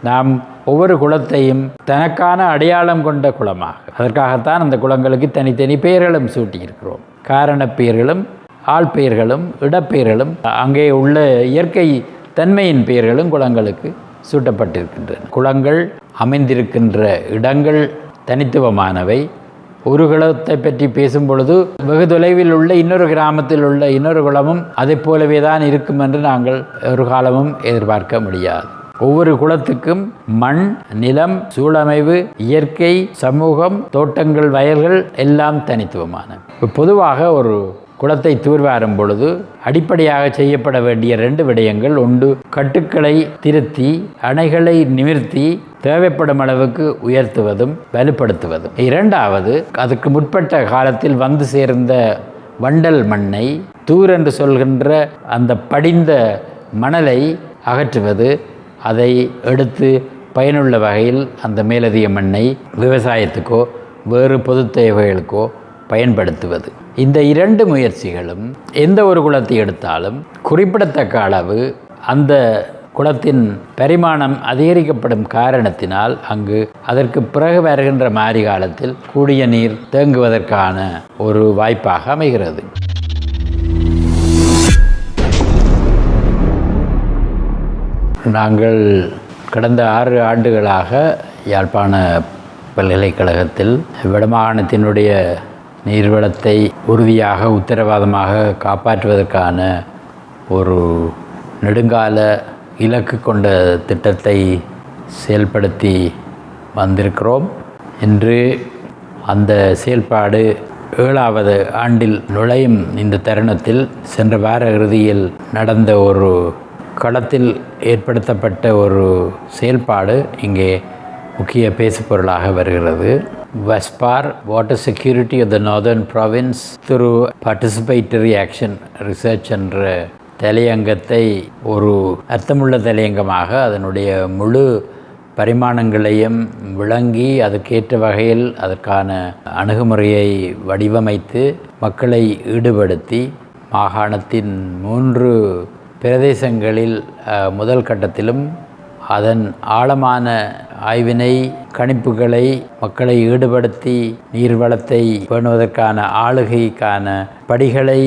நாம் ஒவ்வொரு குளத்தையும் தனக்கான அடையாளம் கொண்ட குளமாக, அதற்காகத்தான் அந்த குளங்களுக்கு தனித்தனி பெயர்களும் சூட்டியிருக்கிறோம். காரண பெயர்களும் ஆள் பெயர்களும் இடப்பெயர்களும் அங்கே உள்ள இயற்கை தன்மையின் பெயர்களும் குளங்களுக்கு சூட்டப்பட்டிருக்கின்றன. குளங்கள் அமைந்திருக்கின்ற இடங்கள் தனித்துவமானவை. ஒரு குளத்தை பற்றி பேசும் பொழுது வெகு தொலைவில் உள்ள இன்னொரு கிராமத்தில் உள்ள இன்னொரு குளமும் அதை போலவே தான் இருக்கும் என்று நாங்கள் ஒரு காலமும் எதிர்பார்க்க முடியாது. ஒவ்வொரு குளத்துக்கும் மண், நிலம், சூழமைவு, இயற்கை, சமூகம், தோட்டங்கள், வயல்கள் எல்லாம் தனித்துவமான. பொதுவாக ஒரு குளத்தை தூர்வாரும் பொழுது அடிப்படையாக செய்யப்பட வேண்டிய 2 விடயங்கள். ஒன்று, கட்டுக்களை திருத்தி அணைகளை நிமிர்த்தி தேவைப்படும் அளவுக்கு உயர்த்துவதும் வலுப்படுத்துவதும். இரண்டாவது, அதுக்கு முற்பட்ட காலத்தில் வந்து சேர்ந்த வண்டல் மண்ணை, தூர் என்று சொல்கின்ற அந்த படிந்த மணலை அகற்றுவது, அதை எடுத்து பயனுள்ள வகையில் அந்த மேலதிக மண்ணை விவசாயத்துக்கோ வேறு பொது தேவைகளுக்கோ பயன்படுத்துவது. இந்த 2 முயற்சிகளும் எந்த ஒரு குளத்தை எடுத்தாலும் குறிப்பிடத்தக்க அளவு அந்த குளத்தின் பரிமாணம் அதிகரிக்கப்படும் காரணத்தினால் அங்கு அதற்கு பிறகு வருகின்ற மாரி காலத்தில் கூடிய நீர் தேங்குவதற்கான ஒரு வாய்ப்பாக அமைகிறது. நாங்கள் கடந்த 6 ஆண்டுகளாக யாழ்ப்பாண பல்கலைக்கழகத்தில் வடமாகாணத்தினுடைய நீர்வளத்தை உறுதியாக உத்தரவாதமாக காப்பாற்றுவதற்கான ஒரு நெடுங்கால இலக்கு கொண்ட திட்டத்தை செயல்படுத்தி வந்திருக்கிறோம். இன்று அந்த செயல்பாடு 7வது ஆண்டில் நுழையும் இந்த தருணத்தில் சென்ற வார இறுதியில் நடந்த ஒரு களத்தில் ஏற்படுத்தப்பட்ட ஒரு செயல்பாடு இங்கே முக்கிய பேசுபொருளாக வருகிறது. WESPAR, Water Security of the Northern Province through Participatory Action Research என்ற தலையங்கத்தை ஒரு அர்த்தமுள்ள தலையங்கமாக அதனுடைய முழு பரிமாணங்களையும் விளங்கி அதற்கேற்ற வகையில் அதற்கான அணுகுமுறையை வடிவமைத்து மக்களை ஈடுபடுத்தி மாகாணத்தின் 3 பிரதேசங்களில் முதல் கட்டத்திலும் அதன் ஆழமான ஆய்வினை கணிப்புகளை மக்களை ஈடுபடுத்தி நீர்வளத்தை பேணுவதற்கான ஆளுகைக்கான படிகளை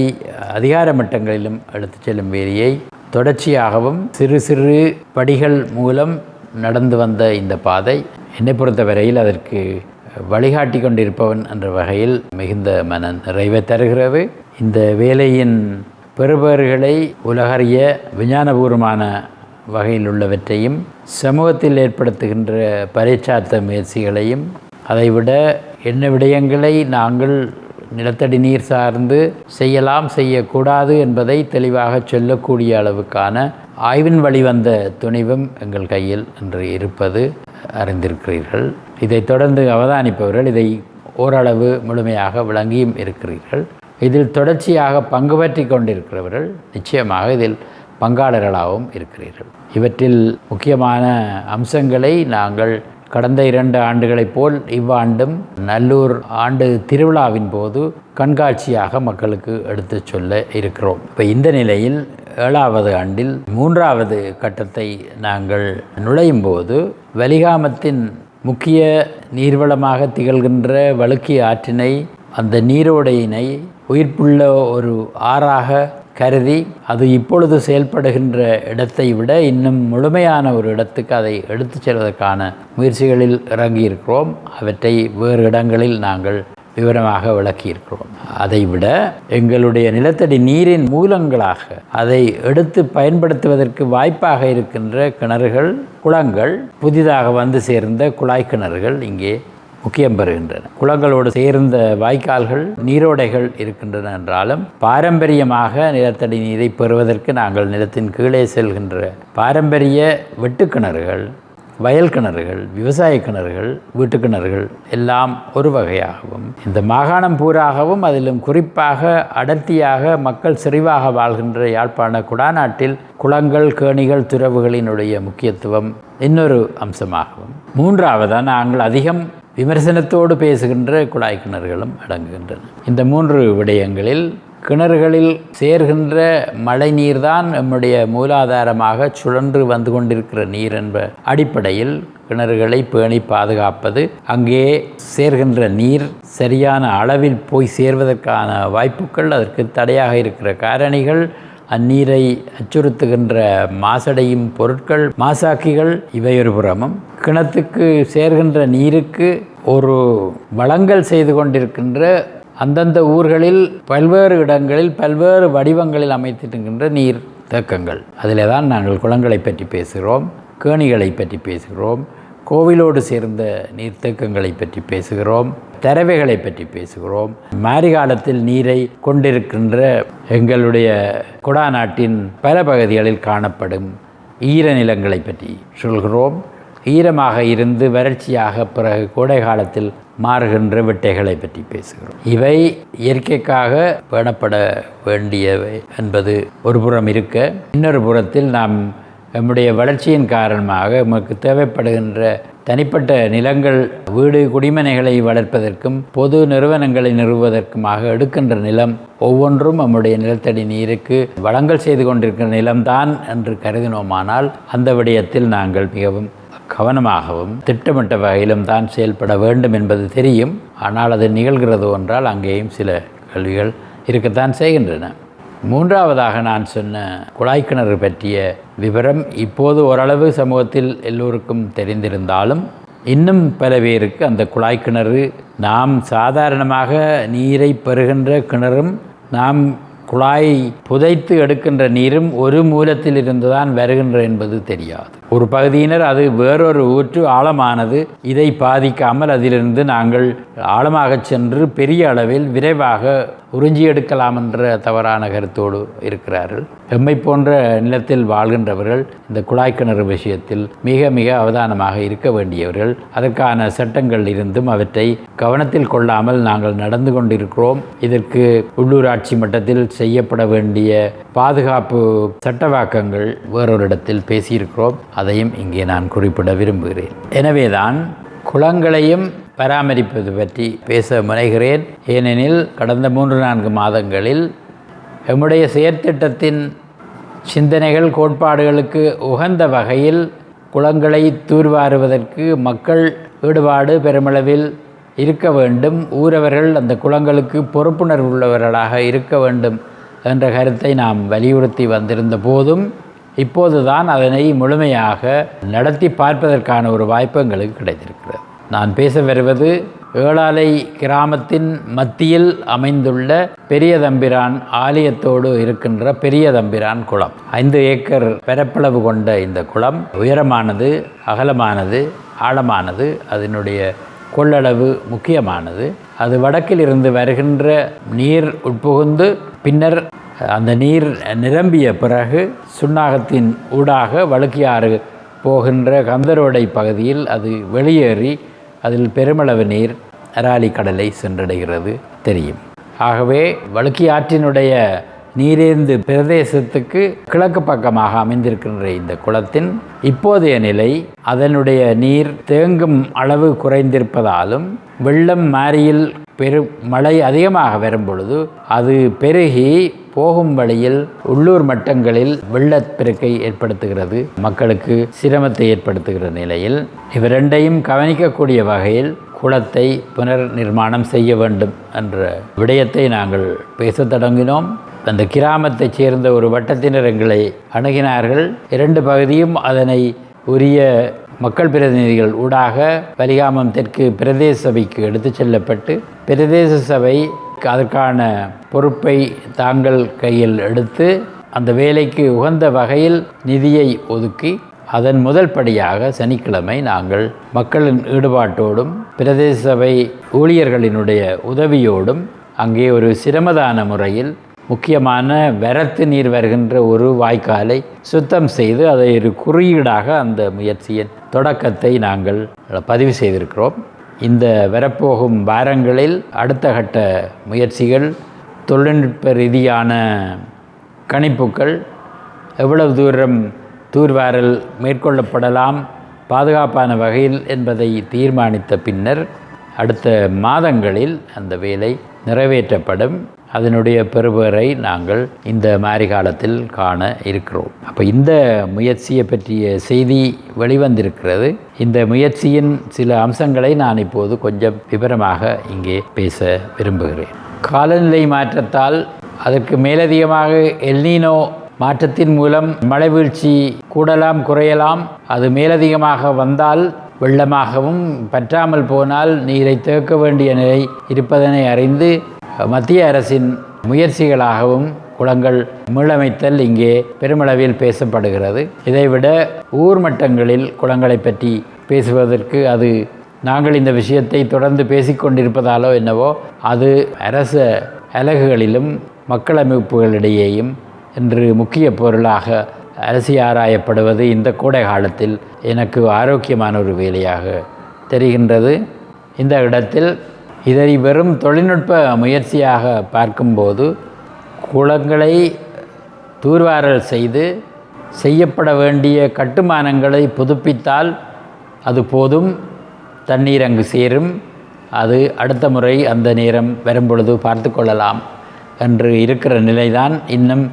அதிகார மட்டங்களிலும் எடுத்துச் செல்லும் வேலையை தொடர்ச்சியாகவும் சிறு சிறு படிகள் மூலம் நடந்து வந்த இந்த பாதை என்னை பொறுத்தவரையில் அதற்கு வழிகாட்டி கொண்டிருப்பவன் என்ற வகையில் மிகுந்த மன நிறைவை தருகிறது. இந்த வேலையின் பெறுபேறுகளை உலகறிய விஞ்ஞானபூர்வமான வகையில் உள்ளவற்றையும் சமூகத்தில் ஏற்படுத்துகின்ற பரிச்சார்த்த முயற்சிகளையும் அதைவிட என்ன விடயங்களை நாங்கள் நிலத்தடி நீர் சார்ந்து செய்யலாம் செய்யக்கூடாது என்பதை தெளிவாக சொல்லக்கூடிய அளவுக்கான ஆய்வின் வழிவந்த துணிவும் எங்கள் கையில் இன்று இருப்பது அறிந்திருக்கிறீர்கள். இதை தொடர்ந்து அவதானிப்பவர்கள் இதை ஓரளவு முழுமையாக விளங்கியும் இருக்கிறீர்கள். இதில் தொடர்ச்சியாக பங்கு பற்றி கொண்டிருக்கிறவர்கள் நிச்சயமாக இதில் பங்காளர்களாகவும் இருக்கிறீர்கள். இவற்றில் முக்கியமான அம்சங்களை நாங்கள் கடந்த 2 ஆண்டுகளைப் போல் இவ்வாண்டும் நல்லூர் ஆண்டு திருவிழாவின் போது கண்காட்சியாக மக்களுக்கு எடுத்து சொல்ல இருக்கிறோம். இப்போ இந்த நிலையில் 7வது ஆண்டில் 3வது கட்டத்தை நாங்கள் நுழையும் போது வலிகாமத்தின் முக்கிய நீர்வளமாக திகழ்கின்ற வழுக்கிய ஆற்றினை, அந்த நீரோடையினை உயிர்ப்புள்ள ஒரு ஆறாக கருதி அது இப்பொழுது செயல்படுகின்ற இடத்தை விட இன்னும் முழுமையான ஒரு இடத்துக்கு அதை எடுத்து செல்வதற்கான முயற்சிகளில் இறங்கியிருக்கிறோம். அவற்றை வேறு இடங்களில் நாங்கள் விவரமாக விளக்கியிருக்கிறோம். அதைவிட எங்களுடைய நிலத்தடி நீரின் மூலங்களாக அதை எடுத்து பயன்படுத்துவதற்கு வாய்ப்பாக இருக்கின்ற கிணறுகள், குளங்கள், புதிதாக வந்து சேர்ந்த குழாய் கிணறுகள் இங்கே முக்கியம் பெறுகின்றன. குளங்களோடு சேர்ந்த வாய்க்கால்கள், நீரோடைகள் இருக்கின்றன என்றாலும் பாரம்பரியமாக நிலத்தடி நீரை பெறுவதற்கு நாங்கள் நிலத்தின் கீழே செல்கின்ற பாரம்பரிய வெட்டுக்கிணறுகள், வயல் கிணறுகள், விவசாய கிணறுகள், வீட்டு கிணறுகள் எல்லாம் ஒரு வகையாகவும் இந்த மாகாணம் பூராகவும் அதிலும் குறிப்பாக அடர்த்தியாக மக்கள் செறிவாக வாழ்கின்ற யாழ்ப்பாண குடாநாட்டில் குளங்கள், கேணிகள், துறவுகளினுடைய முக்கியத்துவம் இன்னொரு அம்சமாகவும், 3வதாக நாங்கள் அதிகம் விமர்சனத்தோடு பேசுகின்ற குழாய் கிணறுகளும் அடங்குகின்றன. இந்த 3 விடயங்களில் கிணறுகளில் சேர்கின்ற மழை நீர்தான் நம்முடைய மூலாதாரமாக சுழன்று வந்து கொண்டிருக்கிற நீர் என்ற அடிப்படையில் கிணறுகளை பேணி பாதுகாப்பது, அங்கே சேர்கின்ற நீர் சரியான அளவில் போய் சேர்வதற்கான வாய்ப்புகள், அதற்கு தடையாக இருக்கிற காரணிகள், அந்நீரை அச்சுறுத்துகின்ற மாசடையும் பொருட்கள், மாசாக்கிகள், இவை ஒரு புறமும், கிணத்துக்கு சேர்கின்ற நீருக்கு ஒரு வளங்கள் செய்து கொண்டிருக்கின்ற அந்தந்த ஊர்களில் பல்வேறு இடங்களில் பல்வேறு வடிவங்களில் அமைத்திருக்கின்ற நீர் தேக்கங்கள். அதில் தான் நாங்கள் குளங்களை பற்றி பேசுகிறோம், கேணிகளை பற்றி பேசுகிறோம், கோவிலோடு சேர்ந்த நீர்த்தேக்கங்களை பற்றி பேசுகிறோம், தரவைகளை பற்றி பேசுகிறோம். மாரி காலத்தில் நீரை கொண்டிருக்கின்ற எங்களுடைய குடாநாட்டின் பல பகுதிகளில் காணப்படும் ஈர நிலங்களை பற்றி சொல்கிறோம். ஈரமாக இருந்து வறட்சியாக பிறகு கோடை காலத்தில் மாறுகின்ற வெட்டைகளை பற்றி பேசுகிறோம். இவை இயற்கைக்காக பேணப்பட வேண்டியவை என்பது ஒரு புறம் இருக்க, இன்னொரு புறத்தில் நாம் நம்முடைய வளர்ச்சியின் காரணமாக நமக்கு தேவைப்படுகின்ற தனிப்பட்ட நிலங்கள், வீடு குடிமனைகளை வளர்ப்பதற்கும் பொது நிறுவனங்களை நிறுவுவதற்குமாக எடுக்கின்ற நிலம் ஒவ்வொன்றும் நம்முடைய நிலத்தடி நீருக்கு வளங்கள் செய்து கொண்டிருக்கிற நிலம்தான் என்று கருதினோமானால் அந்த விடயத்தில் நாங்கள் மிகவும் கவனமாகவும் திட்டமிட்ட வகையிலும் தான் செயல்பட வேண்டும் என்பது தெரியும். ஆனால் அது நிகழ்கிறது என்றால் அங்கேயும் சில கேள்விகள் இருக்கத்தான் செய்கின்றன. மூன்றாவதாக நான் சொன்ன குழாய் கிணறு பற்றிய விவரம் இப்போது ஓரளவு சமூகத்தில் எல்லோருக்கும் தெரிந்திருந்தாலும் இன்னும் பல பேருக்கு அந்த குழாய் கிணறு நாம் சாதாரணமாக நீரை பெறுகின்ற கிணறும் நாம் குழாய் புதைத்து எடுக்கின்ற நீரும் ஒரு மூலத்தில் இருந்துதான் வருகின்ற என்பது தெரியாது. ஒரு பகுதியினர் அது வேறொரு ஊற்று ஆழமானது, இதை பாதிக்காமல் அதிலிருந்து நாங்கள் ஆழமாக சென்று பெரிய அளவில் விரைவாக உறிஞ்சி எடுக்கலாம் என்ற தவறான கருத்தோடு இருக்கிறார்கள். எம்மை போன்ற நிலத்தில் வாழ்கின்றவர்கள் இந்த குழாய் கிணறு விஷயத்தில் மிக மிக அவதானமாக இருக்க வேண்டியவர்கள். அதற்கான சட்டங்கள் இருந்தும் அவற்றை கவனத்தில் கொள்ளாமல் நாங்கள் நடந்து கொண்டிருக்கிறோம். இதற்கு உள்ளூராட்சி மட்டத்தில் செய்யப்பட வேண்டிய பாதுகாப்பு சட்டவாக்கங்கள் வேறொரு இடத்தில் பேசியிருக்கிறோம். அதையும் இங்கே நான் குறிப்பிட விரும்புகிறேன். எனவேதான் குளங்களையும் பராமரிப்பது பற்றி பேச முனைகிறேன். ஏனெனில் கடந்த 3-4 மாதங்களில் எம்முடைய செயற்திட்டத்தின் சிந்தனைகள், கோட்பாடுகளுக்கு உகந்த வகையில் குளங்களை தூர்வாருவதற்கு மக்கள் ஈடுபாடு பெருமளவில் இருக்க வேண்டும். ஊரவர்கள் அந்த குளங்களுக்கு பொறுப்புணர்வு உள்ளவர்களாக இருக்க வேண்டும் என்ற கருத்தை நாம் வலியுறுத்தி வந்திருந்த போதும் இப்போதுதான் அதனை முழுமையாக நடத்தி பார்ப்பதற்கான ஒரு வாய்ப்பு எங்களுக்கு கிடைத்திருக்கிறது. நான் பேச வருவது ஏழாலை கிராமத்தின் மத்தியில் அமைந்துள்ள பெரிய தம்பிரான் ஆலயத்தோடு இருக்கின்ற பெரிய தம்பிரான் குளம். 5 ஏக்கர் பரப்பளவு கொண்ட இந்த குளம் உயரமானது, அகலமானது, ஆழமானது, அதனுடைய கொள்ளளவு முக்கியமானது. அது வடக்கில் இருந்து வருகின்ற நீர் உட்புகுந்து பின்னர் அந்த நீர் நிரம்பிய பிறகு சுன்னாகத்தின் ஊடாக வழுக்கியாறு போகின்ற கந்தரோடை பகுதியில் அது வெளியேறி அதில் பெருமளவு நீர் அராலி கடலை சென்றடைகிறது தெரியும். ஆகவே வழுக்கியாற்றினுடைய நீரேந்து பிரதேசத்துக்கு கிழக்கு பக்கமாக அமைந்திருக்கின்ற இந்த குளத்தின் இப்போதைய நிலை, அதனுடைய நீர் தேங்கும் அளவு குறைந்திருப்பதாலும் வெள்ளம் மாரியில் மழை அதிகமாக வரும் பொழுது அது பெருகி போகும் வழியில் உள்ளூர் மட்டங்களில் வெள்ளப்பெருக்கை ஏற்படுத்துகிறது, மக்களுக்கு சிரமத்தை ஏற்படுத்துகிற நிலையில் இவ்விரண்டையும் கவனிக்கக்கூடிய வகையில் குளத்தை புனர் நிர்மாணம் செய்ய வேண்டும் என்ற விடயத்தை நாங்கள் பேசத் தொடங்கினோம். அந்த கிராமத்தைச் சேர்ந்த ஒரு வட்டத்தினர் எங்களை அணுகினார்கள். 2 பகுதியும் அதனை உரிய மக்கள் பிரதிநிதிகள் ஊடாக பலிகாமம் தெற்கு பிரதேச சபைக்கு எடுத்து செல்லப்பட்டு பிரதேச சபை அதற்கான பொறுப்பை தாங்கள் கையில் எடுத்து அந்த வேலைக்கு உகந்த வகையில் நிதியை ஒதுக்கி அதன் முதல் படியாக சனிக்கிழமை நாங்கள் மக்களின் ஈடுபாட்டோடும் பிரதேச சபை ஊழியர்களினுடைய உதவியோடும் அங்கே ஒரு சிரமதான முறையில் முக்கியமான வரத்து நீர் வருகின்ற ஒரு வாய்க்காலை சுத்தம் செய்து அதை ஒரு குறியீடாக அந்த முயற்சியின் தொடக்கத்தை நாங்கள் பதிவு செய்திருக்கிறோம். இந்த வரப்போகும் வாரங்களில் அடுத்த கட்ட முயற்சிகள், தொழில்நுட்ப ரீதியான கணிப்புகள், எவ்வளவு தூரம் தூர்வாரல் மேற்கொள்ளப்படலாம் பாதுகாப்பான வகையில் என்பதை தீர்மானித்த பின்னர் அடுத்த மாதங்களில் அந்த வேலை நிறைவேற்றப்படும். அதனுடைய பெறுபேறை நாங்கள் இந்த மாரி காலத்தில் காண இருக்கிறோம். அப்போ இந்த முயற்சியை பற்றிய செய்தி வெளிவந்திருக்கிறது. இந்த முயற்சியின் சில அம்சங்களை நான் இப்போது கொஞ்சம் விவரமாக இங்கே பேச விரும்புகிறேன். காலநிலை மாற்றத்தால் அதற்கு மேலதிகமாக எல்னினோ மாற்றத்தின் மூலம் மழை வீழ்ச்சி கூடலாம் குறையலாம். அது மேலதிகமாக வந்தால் வெள்ளமாகவும் பற்றாமல் போனால் நீரை தேக்க வேண்டிய நிலை இருப்பதனை அறிந்து மத்திய அரசின் முயற்சிகளாகவும் குளங்கள் மீளமைத்தல் இங்கே பெருமளவில் பேசப்படுகிறது. இதைவிட ஊர் மட்டங்களில் குளங்களை பற்றி பேசுவதற்கு அது நாங்கள் இந்த விஷயத்தை தொடர்ந்து பேசிக்கொண்டிருப்பதாலோ என்னவோ அது அரச அலகுகளிலும் மக்கள் அமைப்புகளிடையேயும் இன்று முக்கிய பொருளாக அரசி ஆராயப்படுவது இந்த கோடை காலத்தில் எனக்கு ஆரோக்கியமான ஒரு வேலையாக தெரிகின்றது. இந்த இடத்தில் இதை வெறும் தொழில்நுட்ப முயற்சியாக பார்க்கும்போது குளங்களை தூர்வாரல் செய்து செய்யப்பட வேண்டிய கட்டுமானங்களை புதுப்பித்தால் அது போதும், தண்ணீர் அங்கு சேரும், அது அடுத்த முறை அந்த நேரம் வரும்பொழுது பார்த்து கொள்ளலாம் என்று இருக்கிற நிலைதான் இன்னும்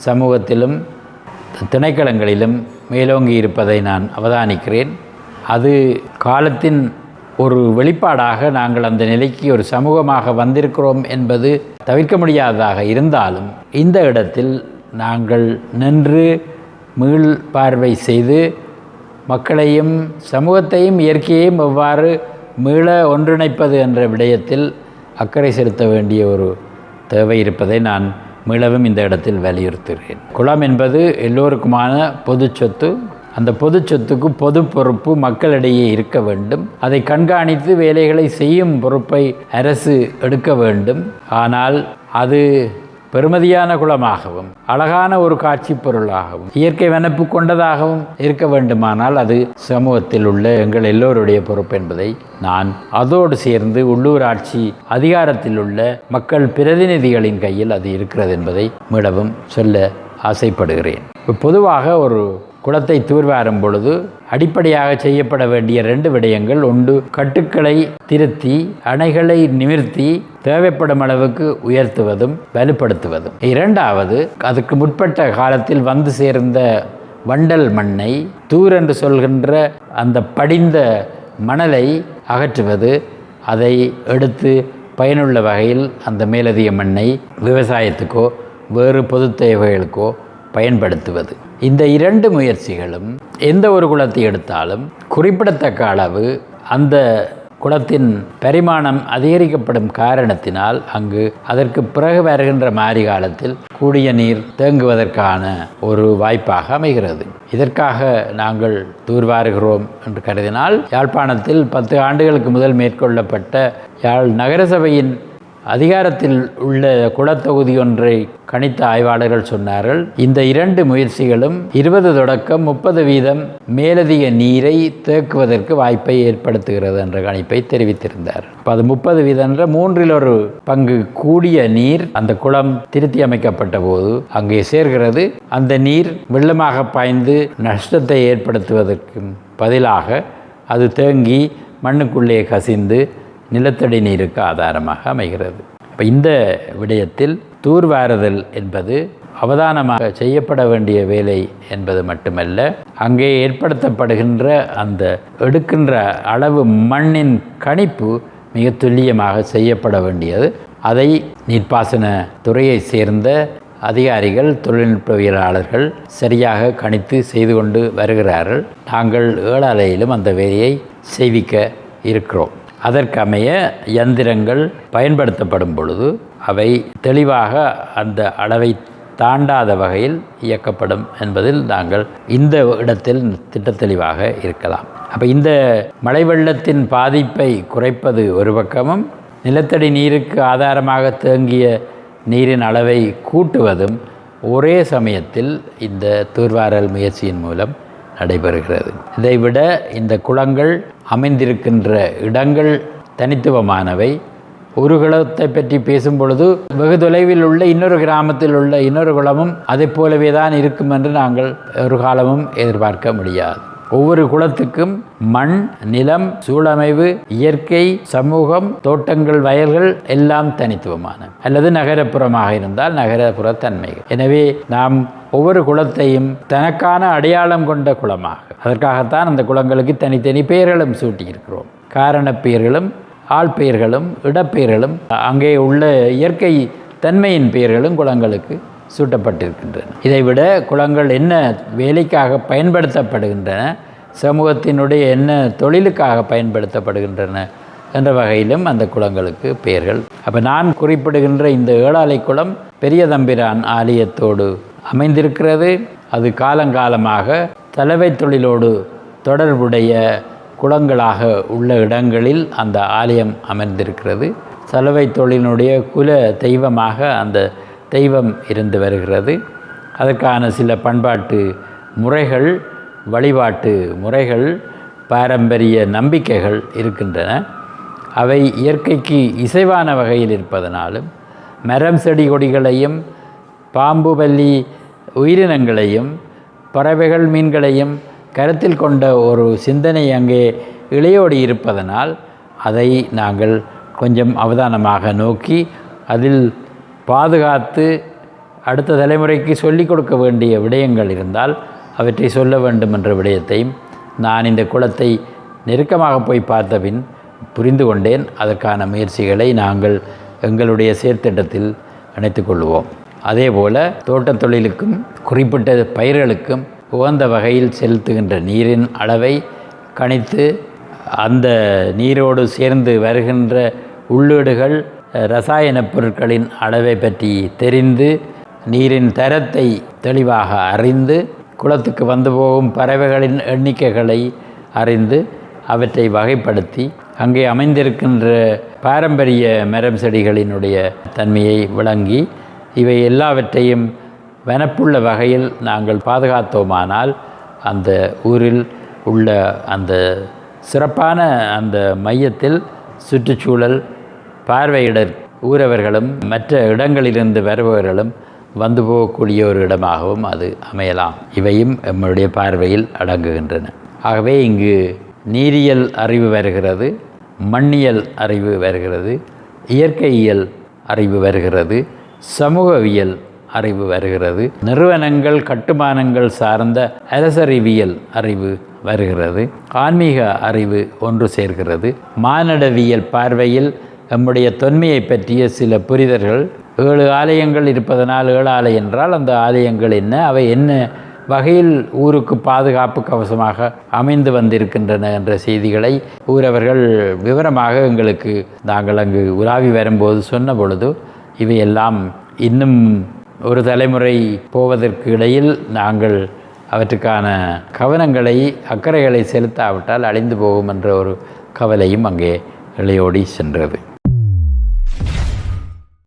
சமூகத்திலும் திணைக்களங்களிலும் மேலோங்கி இருப்பதை நான் அவதானிக்கிறேன். அது காலத்தின் ஒரு வெளிப்பாடாக நாங்கள் அந்த நிலைக்கு ஒரு சமூகமாக வந்திருக்கிறோம் என்பது தவிர்க்க முடியாததாக இருந்தாலும் இந்த இடத்தில் நாங்கள் நின்று மீள் பார்வை செய்து மக்களையும் சமூகத்தையும் இயற்கையையும் எவ்வாறு மீள ஒன்றிணைப்பது என்ற விடயத்தில் அக்கறை செலுத்த வேண்டிய ஒரு தேவை இருப்பதை நான் மீளவும் இந்த இடத்தில் வலியுறுத்துகிறேன். குளம் என்பது எல்லோருக்குமான பொது சொத்து. அந்த பொது சொத்துக்கு பொது பொறுப்பு மக்களிடையே இருக்க வேண்டும். அதை கண்காணித்து வேலைகளை செய்யும் பொறுப்பை அரசு எடுக்க வேண்டும். ஆனால் அது பெருமதியான குளமாகவும் அழகான ஒரு காட்சி பொருளாகவும் இயற்கை வனப்பு கொண்டதாகவும் இருக்க வேண்டுமானால் அது சமூகத்தில் உள்ள எங்கள் எல்லோருடைய பொறுப்பு என்பதை நான் அதோடு சேர்ந்து உள்ளூராட்சி அதிகாரத்தில் உள்ள மக்கள் பிரதிநிதிகளின் கையில் அது இருக்கிறது என்பதை மீளவும் சொல்ல ஆசைப்படுகிறேன். பொதுவாக ஒரு குளத்தை தூர்வாரும் பொழுது அடிப்படையாக செய்யப்பட வேண்டிய 2 விடயங்கள். ஒன்று, கட்டுக்களை திருத்தி அணைகளை நிமிர்த்தி தேவைப்படும் அளவுக்கு உயர்த்துவதும் வலுப்படுத்துவதும். இரண்டாவது, அதுக்கு முற்பட்ட காலத்தில் வந்து சேர்ந்த வண்டல் மண்ணை, தூர் என்று சொல்கின்ற அந்த படிந்த மணலை அகற்றுவது, அதை எடுத்து பயனுள்ள வகையில் அந்த மேலதிக மண்ணை விவசாயத்துக்கோ வேறு பொது தேவைகளுக்கோ பயன்படுத்துவது. இந்த 2 முயற்சிகளும் எந்த ஒரு குளத்தை எடுத்தாலும் குறிப்பிடத்தக்க அளவு அந்த குளத்தின் பரிமாணம் அதிகரிக்கப்படும் காரணத்தினால் அங்கு அதற்கு பிறகு வருகின்ற மாரி காலத்தில் கூடிய நீர் தேங்குவதற்கான ஒரு வாய்ப்பாக அமைகிறது. இதற்காக நாங்கள் தூர்வாருகிறோம் என்று கருதினால், யாழ்ப்பாணத்தில் 10 ஆண்டுகளுக்கு முதல் மேற்கொள்ளப்பட்ட யாழ் நகரசபையின் அதிகாரத்தில் உள்ள குளத்தொகுதி ஒன்றை கணித்த ஆய்வாளர்கள் சொன்னார்கள், இந்த 2 முயற்சிகளும் 20 தொடக்கம் 30% மேலதிக நீரை தேக்குவதற்கு வாய்ப்பை ஏற்படுத்துகிறது என்ற கணிப்பை தெரிவித்திருந்தார். அப்போ அது 30% என்ற 3/1 பங்கு கூடிய நீர் அந்த குளம் திருத்தி அமைக்கப்பட்ட போது அங்கே சேர்கிறது. அந்த நீர் வெள்ளமாக பாய்ந்து நஷ்டத்தை ஏற்படுத்துவதற்கு பதிலாக அது தேங்கி மண்ணுக்குள்ளே கசிந்து நிலத்தடி நீருக்கு ஆதாரமாக அமைகிறது. இப்போ இந்த விடயத்தில் தூர்வாறுதல் என்பது அவதானமாக செய்யப்பட வேண்டிய வேலை என்பது மட்டுமல்ல, அங்கே ஏற்படுத்தப்படுகின்ற அந்த எடுக்கின்ற அளவு மண்ணின் கணிப்பு மிக துல்லியமாக செய்யப்பட வேண்டியது. அதை நீர்ப்பாசன துறையை சேர்ந்த அதிகாரிகள், தொழில்நுட்பவியலாளர்கள் சரியாக கணித்து செய்து கொண்டு வருகிறார்கள். நாங்கள் ஏழாலையிலும் அந்த வேலையை செய்விக்க இருக்கிறோம். அதற்கமைய யந்திரங்கள் பயன்படுத்தப்படும் பொழுது அவை தெளிவாக அந்த அளவை தாண்டாத வகையில் இயக்கப்படும் என்பதில் நாங்கள் இந்த இடத்தில் திட்டத்தெளிவாக இருக்கலாம். அப்போ இந்த மழை வெள்ளத்தின் பாதிப்பை குறைப்பது ஒரு பக்கமும், நிலத்தடி நீருக்கு ஆதாரமாக தேங்கிய நீரின் அளவை கூட்டுவதும் ஒரே சமயத்தில் இந்த தூர்வாரல் முயற்சியின் மூலம் நடைபெறுகிறது. இதைவிட இந்த குளங்கள் அமைந்திருக்கின்ற இடங்கள் தனித்துவமானவை. ஒரு குளத்தை பற்றி பேசும் பொழுது வெகு தொலைவில் உள்ள இன்னொரு கிராமத்தில் உள்ள இன்னொரு குளமும் அதை போலவே தான் இருக்கும் என்று நாங்கள் ஒரு காலமும் எதிர்பார்க்க முடியாது. ஒவ்வொரு குலத்துக்கும் மண், நிலம், சூழமைவு, இயற்கை, சமூகம், தோட்டங்கள், வயல்கள் எல்லாம் தனித்துவமான, அல்லது நகரப்புறமாக இருந்தால் நகரப்புற தன்மைகள். எனவே நாம் ஒவ்வொரு குலத்தையும் தனக்கான அடையாளம் கொண்ட குலமாக, அதற்காகத்தான் அந்த குலங்களுக்கு தனித்தனி பெயர்களும் சூட்டியிருக்கிறோம். காரண பெயர்களும் ஆள் பெயர்களும் இடப்பெயர்களும் அங்கே உள்ள இயற்கை தன்மையின் பெயர்களும் குலங்களுக்கு சூட்டப்பட்டிருக்கின்றன. இதைவிட குலங்கள் என்ன வேலைக்காக பயன்படுத்தப்படுகின்றன, சமூகத்தினுடைய என்ன தொழிலுக்காக பயன்படுத்தப்படுகின்றன என்ற வகையிலும் அந்த குலங்களுக்கு பெயர்கள். அப்போ நான் குறிப்பிடுகின்ற இந்த ஏழாலை குலம் பெரிய தம்பிரான் ஆலயத்தோடு அமைந்திருக்கிறது. அது காலங்காலமாக தலைவை தொழிலோடு தொடர்புடைய குலங்களாக உள்ள இடங்களில் அந்த ஆலயம் அமர்ந்திருக்கிறது. சலவை தொழிலினுடைய குல தெய்வமாக அந்த தெய்வம் இருந்து வருகிறது. அதற்கான சில பண்பாட்டு முறைகள், வழிபாட்டு முறைகள், பாரம்பரிய நம்பிக்கைகள் இருக்கின்றன. அவை இயற்கைக்கு இசைவான வகையில் இருப்பதனாலும், மரம் செடி கொடிகளையும் பாம்பு பல்லி உயிரினங்களையும் பறவைகள் மீன்களையும் கருத்தில் கொண்ட ஒரு சிந்தனை அங்கே இளையோடி இருப்பதனால் அதை நாங்கள் கொஞ்சம் அவதானமாக நோக்கி அதில் பாதுகாத்து அடுத்த தலைமுறைக்கு சொல்லிக் கொடுக்க வேண்டிய விடயங்கள் இருந்தால் அவற்றை சொல்ல வேண்டும் என்ற விடயத்தையும் நான் இந்த குலத்தை நெருக்கமாக போய் பார்த்த பின் புரிந்து கொண்டேன். அதற்கான முயற்சிகளை நாங்கள் எங்களுடைய செயற்திட்டத்தில் இணைத்து கொள்வோம். அதேபோல் தோட்டத் தொழிலுக்கும் குறிப்பிட்ட பயிர்களுக்கும் உகந்த வகையில் செலுத்துகின்ற நீரின் அளவை கணித்து அந்த நீரோடு சேர்ந்து வருகின்ற உள்ளீடுகள், இரசாயன பொருட்களின் அளவை பற்றி தெரிந்து நீரின் தரத்தை தெளிவாக அறிந்து குளத்துக்கு வந்து போகும் பறவைகளின் எண்ணிக்கைகளை அறிந்து அவற்றை வகைப்படுத்தி அங்கே அமைந்திருக்கின்ற பாரம்பரிய மரம் செடிகளினுடைய தன்மையை விளங்கி இவை எல்லாவற்றையும் வனப்புள்ள வகையில் நாங்கள் பாதுகாத்தோமானால் அந்த ஊரில் உள்ள அந்த சிறப்பான அந்த மையத்தில் சுற்றுச்சூழல் பார்வையிடர் ஊரவர்களும் மற்ற இடங்களிலிருந்து வருபவர்களும் வந்து போகக்கூடிய ஒரு இடமாகவும் அது அமையலாம். இவையும் நம்முடைய பார்வையில் அடங்குகின்றன. ஆகவே இங்கு நீரியல் அறிவு வருகிறது, மண்ணியல் அறிவு வருகிறது, இயற்கையியல் அறிவு வருகிறது, சமூகவியல் அறிவு வருகிறது, நிறுவனங்கள் கட்டுமானங்கள் சார்ந்த அரசறிவியல் அறிவு வருகிறது, ஆன்மீக அறிவு ஒன்று சேர்கிறது, மானிடவியல் பார்வையில் நம்முடைய தொன்மையை பற்றிய சில புரிதல்கள். 7 ஆலயங்கள் இருப்பதனால் 7 ஆலயம் என்றால் அந்த ஆலயங்கள் என்ன, அவை என்ன வகையில் ஊருக்கு பாதுகாப்பு கவசமாக அமைந்து வந்திருக்கின்றன என்ற செய்திகளை ஊரவர்கள் விவரமாக எங்களுக்கு நாங்கள் அங்கு உலாவி வரும்போது சொன்ன பொழுது இவையெல்லாம் இன்னும் ஒரு தலைமுறை போவதற்கு இடையில் நாங்கள் அவற்றுக்கான கவனங்களை அக்கறைகளை செலுத்தாவிட்டால் அழிந்து போகும் என்ற ஒரு கவலையும் அங்கே இளையோடி சென்றது.